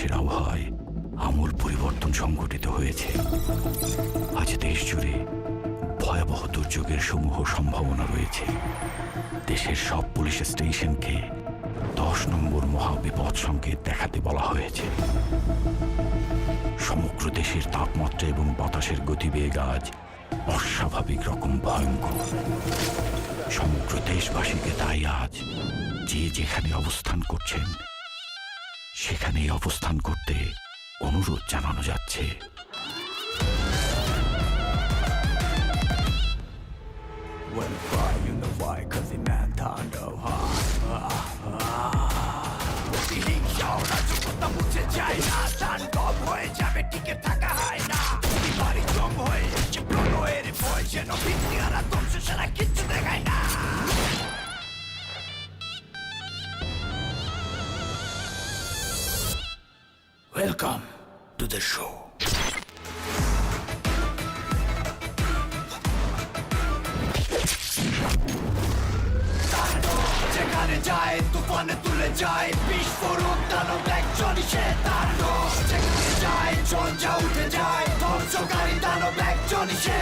দেশের আবহাওয়ায় আমূল পরিবর্তন সংঘটিত হয়েছে। আজ দেশ জুড়ে ভয়াবহ দুর্যোগের সমূহ সম্ভাবনা রয়েছে। দেশের সব পুলিশ স্টেশনকে 10 নম্বর মহাবিপদ সংকেত দেখাতে বলা হয়েছে। সমগ্র দেশের তাপমাত্রা এবং বাতাসের গতিবেগ আজ অস্বাভাবিক রকম ভয়ঙ্কর। সমগ্র দেশবাসীকে তাই আজ যে যেখানে অবস্থান করছেন সেখানেই অবস্থান করতে অনুরোধ জানানো যাচ্ছে। Welcome to the show. যেখানে যায় তুফানে তুলে যায় বিস্ফোরক দানব একজনই সে তাণ্ডব। যেখানে যায় ঝঞ্ঝা উঠে যায় ধ্বংসকারী দানব একজনই সে